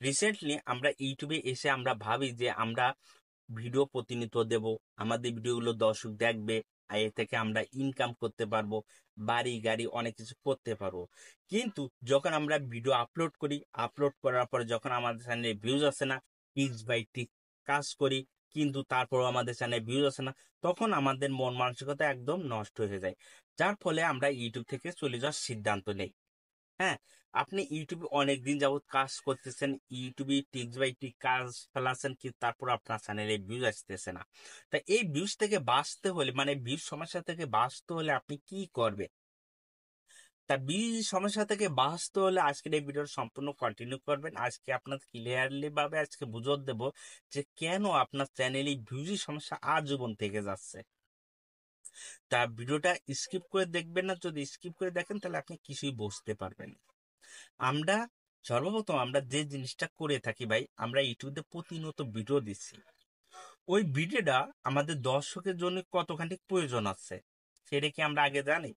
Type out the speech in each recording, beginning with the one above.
Recently আমরা ইউটিউবে এসে আমরা ভাবি যে আমরা ভিডিও প্রতিনিয়ত দেব, আমাদের ভিডিওগুলো দর্শক দেখবে, আর এ থেকে আমরা ইনকাম করতে পারবো, বাড়ি গাড়ি অনেক কিছু করতে পারবো। কিন্তু যখন আমরা ভিডিও আপলোড করি, আপলোড করার পরে যখন আমাদের চ্যানেলে ভিউজ আসে না, টিক্স বাই টিক্স কাজ করি কিন্তু তারপরও আমাদের চ্যানেলে ভিউজ আসে না, তখন আমাদের মন মানসিকতা একদম নষ্ট হয়ে যায়, যার ফলে আমরা ইউটিউব থেকে চলে যাওয়ার সিদ্ধান্ত নেই। হ্যাঁ, আপনি ইউটিউবে অনেক দিন যাবত কাজ করতেছেন, ইউটিউবে টিক্স বাই টিক কাজ ফেলাচ্ছেন, কিন্তু তারপর আপনার চ্যানেলে ভিউজ আসতেছে না। তা এই ভিউজ থেকে বাঁচতে হলে, মানে ভিউজ সমস্যা থেকে বাঁচতে হলে আপনি কি করবেন? তা ভিউজ সমস্যা থেকে বাঁচতে হলে আজকের এই ভিডিওর সম্পূর্ণ কন্টিনিউ করবেন। আজকে আপনার ক্লিয়ারলি ভাবে আজকে বুঝিয়ে দেব যে কেন আপনার চ্যানেলে ভিউজের সমস্যা আজীবন থেকে যাচ্ছে। তা ভিডিওটা স্কিপ করে দেখবেন না, যদি স্কিপ করে দেখেন তাহলে আপনি কিছুই বুঝতে পারবেন না। আমরা সর্বপ্রথম আমরা যে জিনিসটা করে থাকি ভাই, আমরা ইউটিউবে প্রতিনিয়ত ভিডিও দিচ্ছি, ওই ভিডিওটা আমাদের দর্শকের জন্য কতখানি প্রয়োজন আছে সেটা কি আমরা আগে জানি?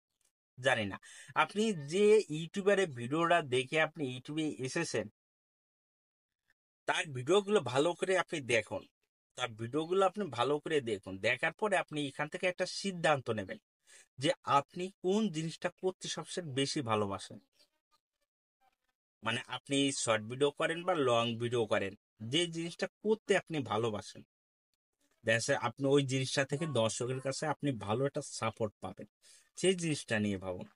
জানি না। আপনি যে ইউটিউবারের ভিডিওটা দেখে আপনি ইউটিউবে এসেছেন, তার ভিডিওগুলো ভালো করে আপনি দেখুন, তার ভিডিওগুলো আপনি ভালো করে দেখুন, দেখার পরে আপনি এখান থেকে একটা সিদ্ধান্ত নেবেন যে আপনি কোন জিনিসটা করতে সবচেয়ে বেশি ভালোবাসেন। মানে আপনি শর্ট ভিডিও করেন বা লং ভিডিও করেন, যে জিনিসটা করতে আপনি ভালোবাসেন, দেখা যাচ্ছে আপনি ওই জিনিসটা থেকে দর্শকের কাছে আপনি ভালো একটা সাপোর্ট পাবেন, সেই জিনিসটা নিয়ে ভাবুন।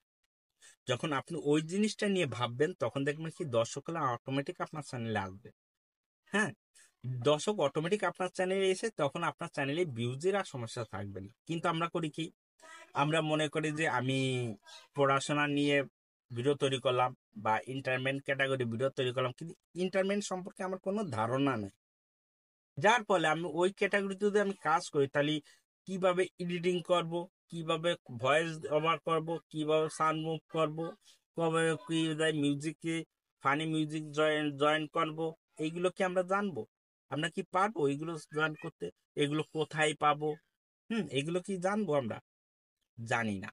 যখন আপনি ওই জিনিসটা নিয়ে ভাববেন তখন দেখবেন কি দর্শকরা অটোমেটিক আপনার চ্যানেলে আসবে। হ্যাঁ, দর্শক অটোমেটিক আপনার চ্যানেলে এসে তখন আপনার চ্যানেলে ভিউজের আর সমস্যা থাকবে না। কিন্তু আমরা করি কি, আমরা মনে করি যে আমি পড়াশোনা নিয়ে ভিডিও তৈরি করলাম বা এন্টারটেনমেন্ট ক্যাটাগরি ভিডিও তৈরি করলাম, কিন্তু এন্টারটেনমেন্ট সম্পর্কে আমার কোনো ধারণা নেই, যার ফলে আমি ওই ক্যাটাগরিতে যদি আমি কাজ করি তাহলে কিভাবে এডিটিং করব, কিভাবে ভয়েস ওভার করব, কিভাবে সাউন্ড মুভ করব, কবে কি মিউজিকে ফানি মিউজিক জয়েন করব, এইগুলো কি আমরা জানবো? আমরা কি পারবো এইগুলো জয়েন করতে? এগুলো কোথায় পাবো? এগুলো কি জানবো আমরা? জানি না।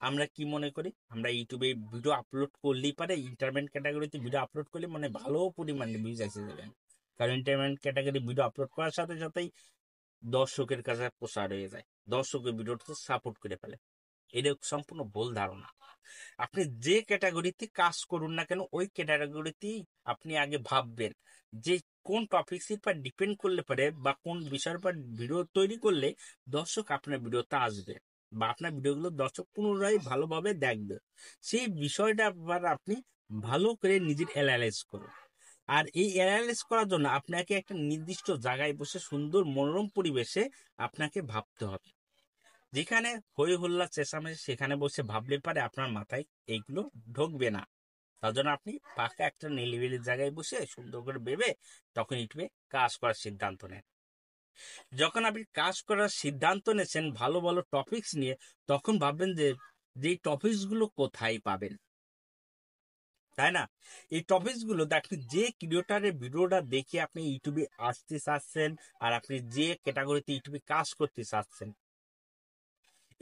আমরা কি মনে করি, আমরা ইউটিউবে ভিডিও আপলোড করলেই পারে, এন্টারটেনমেন্ট ক্যাটাগরিতে ভিডিও আপলোড করলে মানে ভালো পরিমাণে ভিউজ এসে যাবে। কারণ এন্টারটেনমেন্ট ক্যাটাগরি ভিডিও আপলোড করার সাথে সাথেই দর্শকের কাছে প্রচার হয়ে যায়, দর্শকের ভিডিওটা সাপোর্ট করে ফেলে। এটা সম্পূর্ণ ভুল ধারণা। আপনি যে ক্যাটাগরিতে কাজ করুন না কেন, ওই ক্যাটাগরিতেই আপনি আগে ভাববেন যে কোন টপিক্সের উপর ডিপেন্ড করলে পারে বা কোন বিষয়ের উপর ভিডিও তৈরি করলে দর্শক আপনার ভিডিওতে আসবে বা আপনার ভিডিওগুলো দর্শক পুনরায় ভালোভাবে দেখবে, সেই বিষয়টা আবার আপনি ভালো করে নিজের অ্যানালাইজ করুন। আর এই অ্যানালাইজ করার জন্য আপনাকে একটা নির্দিষ্ট জায়গায় বসে সুন্দর মনোরম পরিবেশে আপনাকে ভাবতে হবে, যেখানে হই হুল্লা চেঁচামেচি সেখানে বসে ভাবলে পারে আপনার মাথায় এইগুলো ঢুকবে না। তার জন্য আপনি পাকা একটা নিরিবিলি জায়গায় বসে সুন্দর করে ভেবে তখন ইউটিউবে কাজ করার সিদ্ধান্ত নেন। যখন আপনি কাজ করার সিদ্ধান্ত নেছেন ভালো ভালো টপিকস নিয়ে, তখন ভাববেন যে যে টপিকস গুলো কোথায় পাবেন, তাই না? এই টপিকস গুলো আপনি যে ক্রিয়েটারের ভিডিওটা দেখে আপনি ইউটিউবে আসতে চাচ্ছেন, আর আপনি যে ক্যাটাগরিতে ইউটিউবে কাজ করতে চাচ্ছেন,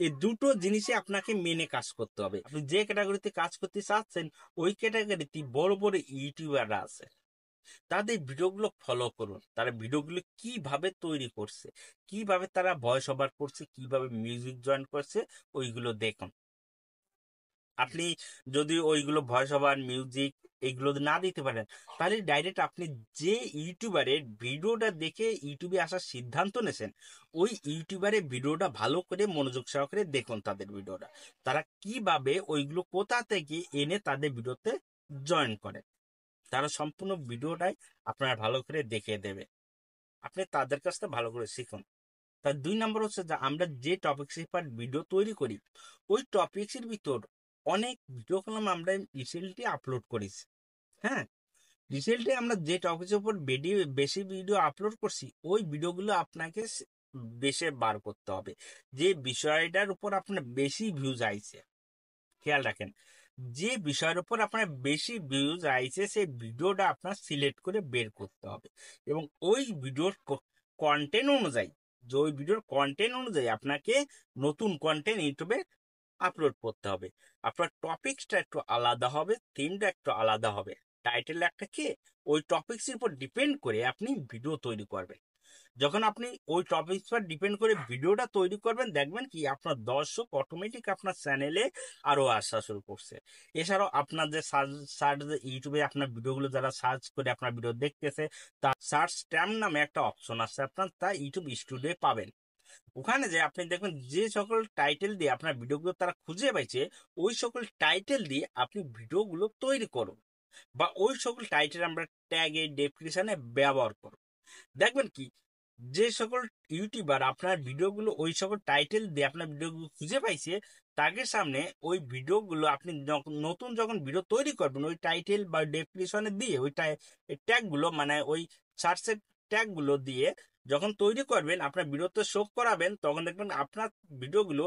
এই দুটো জিনিসই আপনাকে মেনে কাজ করতে হবে। আপনি যে ক্যাটাগরিতে কাজ করতে চাচ্ছেন, ওই ক্যাটাগরিতে বড় বড় ইউটিউবাররা আছে, তাদের ভিডিওগুলো ফলো করুন, তারা ভিডিওগুলো কিভাবে তৈরি করছে, কিভাবে তারা ভয়েস ওভার করছে, কিভাবে মিউজিক জয়েন করছে, ওইগুলো দেখুন। আপনি যদি ওইগুলো ভয়েস ওভার মিউজিক এইগুলো না দিতে পারেন, তাহলে ডাইরেক্ট আপনি যে ইউটিউবারের ভিডিওটা দেখে ইউটিউবে আসার সিদ্ধান্ত নেছেন, ওই ইউটিউবারের ভিডিওটা ভালো করে মনোযোগ সহকারে দেখুন, তাদের ভিডিওটা তারা কিভাবে ওইগুলো কোথা থেকে এনে তাদের ভিডিওতে জয়েন করে, তারা সম্পূর্ণ ভিডিওটাই আপনার ভালো করে দেখে দেবে। আপনি তাদের কাছ থেকে ভালো করে শিখুন। তার 2 নম্বর হচ্ছে যে আমরা যে টপিক্সের উপর ভিডিও তৈরি করি, ওই টপিক্সের ভিতর অনেক ভিডিও কলাম আমরা রিসেন্টলি আপলোড করেছি। হ্যাঁ, রিসেন্টলি আমরা যে টপিক্সের উপর বেশি ভিডিও আপলোড করছি, ওই ভিডিওগুলো আপনাকে বেশি বার করতে হবে, যে বিষয়টার উপর আপনার বেশি ভিউজ আইছে। খেয়াল রাখেন, যে বিষয়ের উপর আপনার বেশি ভিউজ আইছে সেই ভিডিওটা আপনার সিলেক্ট করে বের করতে হবে, এবং ওই ভিডিওর কন্টেন্ট অনুযায়ী, যে ওই ভিডিওর কন্টেন্ট অনুযায়ী আপনাকে নতুন কন্টেন্ট ইউটিউবে আপলোড করতে হবে। আপনার টপিকসটা একটু আলাদা হবে, থিমটা একটু আলাদা হবে। টাইটেল একটা কে ওই টপিকসের উপর ডিপেন্ড করে আপনি ভিডিও তৈরি করবেন। যখন আপনি ওই টপিকস পর ডিপেন্ড করে ভিডিওটা তৈরি করবেন, দেখবেন কি আপনার দর্শক অটোমেটিক আপনার চ্যানেলে আরো আসা শুরু করছে। এছাড়াও আপনার যে সার্চ ইউটিউবে আপনার ভিডিওগুলো যারা সার্চ করে আপনার ভিডিও দেখতেছে, তা সার্চ ট্যাব নামে একটা অপশন আছে আপনার, তা ইউটিউব স্টুডিও পাবেন। ওখানে যে আপনি দেখবেন যে সকল টাইটেল দিয়ে আপনার ভিডিওগুলো তারা খুঁজে পাইছে, ওই সকল টাইটেল দিয়ে আপনি ভিডিওগুলো তৈরি করুন, বা ওই সকল টাইটেল আমরা ট্যাগে ডেসক্রিপশনে ব্যবহার করব। দেখবেন কি যে সকল ইউটিউবার আপনার ভিডিওগুলো ওই সকল টাইটেল দিয়ে আপনার ভিডিওগুলো খুঁজে পাইছে, তাদের সামনে ওই ভিডিওগুলো আপনি নতুন যখন ভিডিও তৈরি করবেন, ওই টাইটেল বা ডেসক্রিপশনে দিয়ে ওই ট্যাগগুলো মানে ওই সার্চের ট্যাগগুলো দিয়ে যখন তৈরি করবেন, আপনার ভিডিওতে শো করাবেন, তখন দেখবেন আপনার ভিডিওগুলো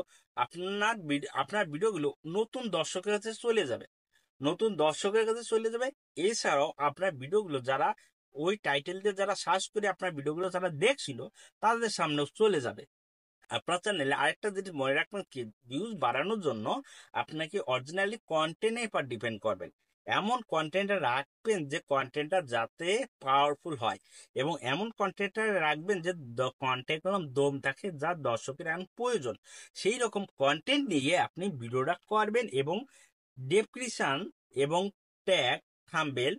আপনার ভিডিওগুলো নতুন দর্শকের কাছে চলে যাবে, নতুন দর্শকের কাছে চলে যাবে। এছাড়াও আপনার ভিডিওগুলো যারা ওই টাইটেল দিয়ে যারা সার্চ করে আপনার ভিডিওগুলো যারা দেখছিল, তাদের সামনেও চলে যাবে। আপনার চ্যানেলে আরেকটা যেটি মনে রাখবেন কি, ভিউজ বাড়ানোর জন্য আপনাকে অরিজিনালি কন্টেন্টের উপর ডিপেন্ড করবেন। এমন কন্টেন্টটা রাখবেন যে কন্টেন্টটা যাতে পাওয়ারফুল হয়, এবং এমন কন্টেন্টটা রাখবেন যে কন্টেন্ট দম থাকে, যা দর্শকের এখন প্রয়োজন। সেই রকম কন্টেন্ট নিয়ে আপনি ভিডিওটা করবেন, এবং ডেসক্রিপশন এবং ট্যাগ, থাম্বনেল,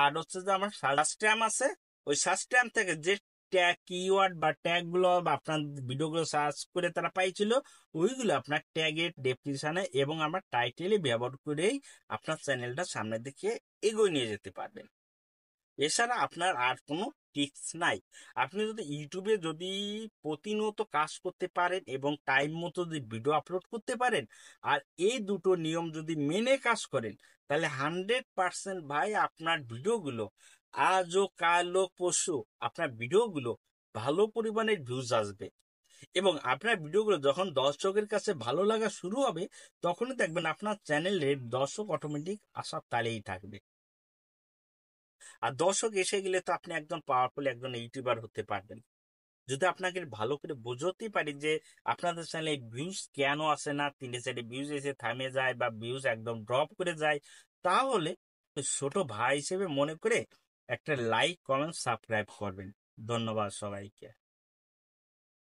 আর হচ্ছে যে আমার সার্চ ট্যাম আছে, ওই সার্চ ট্যাম থেকে যে ট্যাগ কিওয়ার্ড বা ট্যাগ গুলো বা আপনার ভিডিওগুলো সার্চ করে তারা পাইছিল, ওইগুলো আপনার ট্যাগের ডেসক্রিপশনে এবং আমার টাইটেলে ব্যবহার করেই আপনার চ্যানেলটা সামনের দিকে এগিয়ে নিয়ে যেতে পারবেন। এছাড়া আপনার আর কোনো টিপস নাই। আপনি যদি ইউটিউবে যদি প্রতিনিয়ত কাজ করতে পারেন এবং টাইম মতো যদি ভিডিও আপলোড করতে পারেন, আর এই দুটো নিয়ম যদি মেনে কাজ করেন, তাহলে 100% ভাই আপনার ভিডিওগুলো আজও কালো পরশু আপনার ভিডিওগুলো ভালো পরিমাণের ভিউজ আসবে, এবং আপনার ভিডিওগুলো যখন দর্শকের কাছে ভালো লাগা শুরু হবে, তখনই দেখবেন আপনার চ্যানেলের দর্শক অটোমেটিক আসার তালেই থাকবে। আর দর্শক এসে গেলে তো আপনি একজন পাওয়ারফুল একজন ইউটিউবার হতে পারবেন। যদি আপনাকে ভালো করে বোঝাতে পারি যে আপনাদের চ্যানেলে ভিউজ কেন আসে না, 3-4 ভিউজ এসে থামে যায় বা ভিউজ একদম ড্রপ করে যায়, তাহলে ছোট ভাই হিসেবে মনে করে একটা লাইক, কমেন্ট, সাবস্ক্রাইব করবেন। ধন্যবাদ সবাইকে।